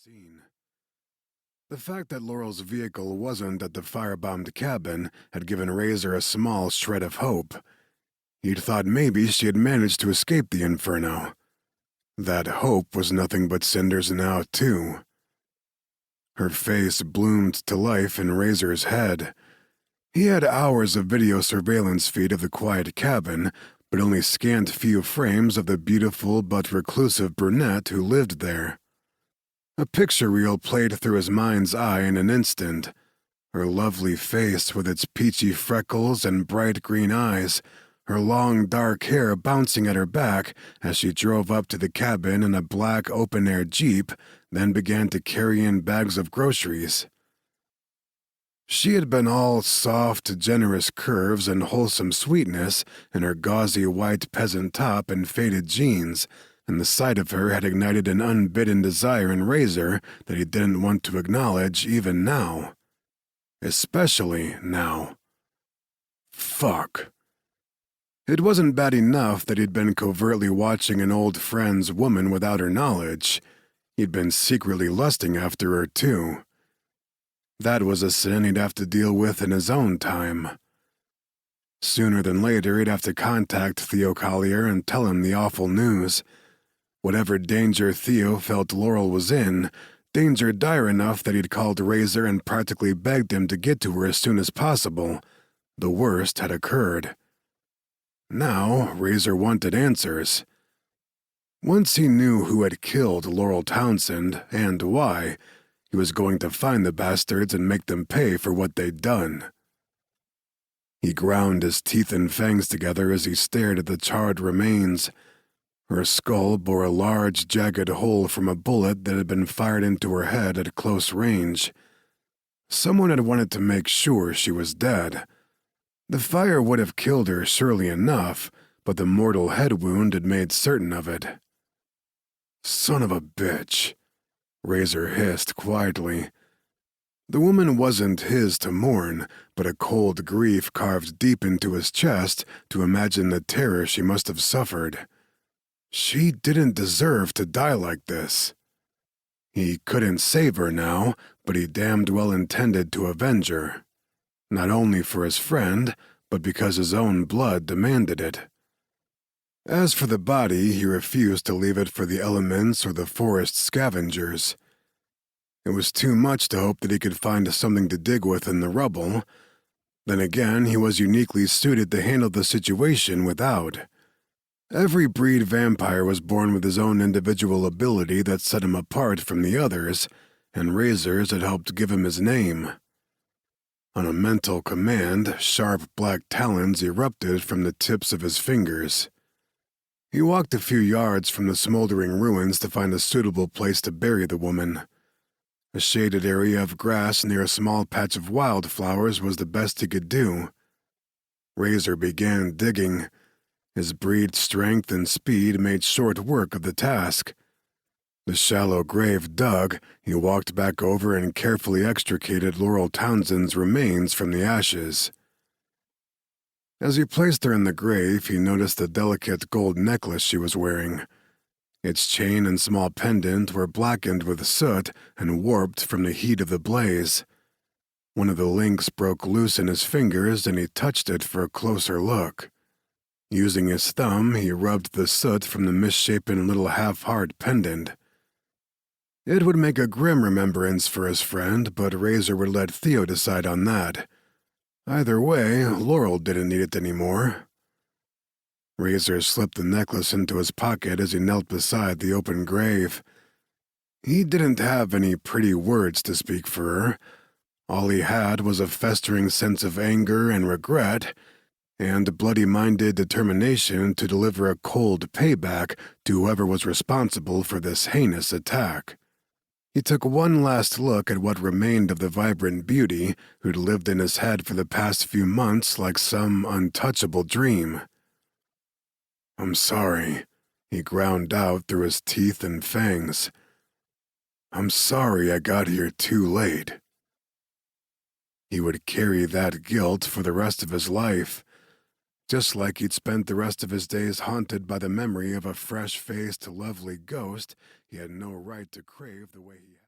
seen. The fact that Laurel's vehicle wasn't at the firebombed cabin had given Razor a small shred of hope. He'd thought maybe she had managed to escape the inferno. That hope was nothing but cinders now, too. Her face bloomed to life in Razor's head. He had hours of video surveillance feed of the quiet cabin, but only scant few frames of the beautiful but reclusive brunette who lived there. A picture reel played through his mind's eye in an instant. Her lovely face with its peachy freckles and bright green eyes, her long dark hair bouncing at her back as she drove up to the cabin in a black open-air Jeep, then began to carry in bags of groceries. She had been all soft, generous curves and wholesome sweetness in her gauzy white peasant top and faded jeans, and the sight of her had ignited an unbidden desire in Razor that he didn't want to acknowledge even now. Especially now. Fuck. It wasn't bad enough that he'd been covertly watching an old friend's woman without her knowledge. He'd been secretly lusting after her, too. That was a sin he'd have to deal with in his own time. Sooner than later, he'd have to contact Theo Collier and tell him the awful news. Whatever danger Theo felt Laurel was in, danger dire enough that he'd called Razor and practically begged him to get to her as soon as possible, the worst had occurred. Now, Razor wanted answers. Once he knew who had killed Laurel Townsend and why, he was going to find the bastards and make them pay for what they'd done. He ground his teeth and fangs together as he stared at the charred remains. Her skull bore a large, jagged hole from a bullet that had been fired into her head at close range. Someone had wanted to make sure she was dead. The fire would have killed her surely enough, but the mortal head wound had made certain of it. Son of a bitch, Razor hissed quietly. The woman wasn't his to mourn, but a cold grief carved deep into his chest to imagine the terror she must have suffered. She didn't deserve to die like this. He couldn't save her now, but he damned well intended to avenge her. Not only for his friend, but because his own blood demanded it. As for the body, he refused to leave it for the elements or the forest scavengers. It was too much to hope that he could find something to dig with in the rubble. Then again, he was uniquely suited to handle the situation without. Every breed vampire was born with his own individual ability that set him apart from the others, and Razor's had helped give him his name. On a mental command, sharp black talons erupted from the tips of his fingers. He walked a few yards from the smoldering ruins to find a suitable place to bury the woman. A shaded area of grass near a small patch of wildflowers was the best he could do. Razor began digging. His breed strength and speed made short work of the task. The shallow grave dug, he walked back over and carefully extricated Laurel Townsend's remains from the ashes. As he placed her in the grave, he noticed the delicate gold necklace she was wearing. Its chain and small pendant were blackened with soot and warped from the heat of the blaze. One of the links broke loose in his fingers, and he touched it for a closer look. Using his thumb, he rubbed the soot from the misshapen little half-heart pendant. It would make a grim remembrance for his friend, but Razor would let Theo decide on that. Either way, Laurel didn't need it anymore. Razor slipped the necklace into his pocket as he knelt beside the open grave. He didn't have any pretty words to speak for her. All he had was a festering sense of anger and regret, and bloody-minded determination to deliver a cold payback to whoever was responsible for this heinous attack. He took one last look at what remained of the vibrant beauty who'd lived in his head for the past few months like some untouchable dream. "I'm sorry," he ground out through his teeth and fangs. "I'm sorry I got here too late." He would carry that guilt for the rest of his life, just like he'd spent the rest of his days haunted by the memory of a fresh-faced, lovely ghost he had no right to crave the way he had.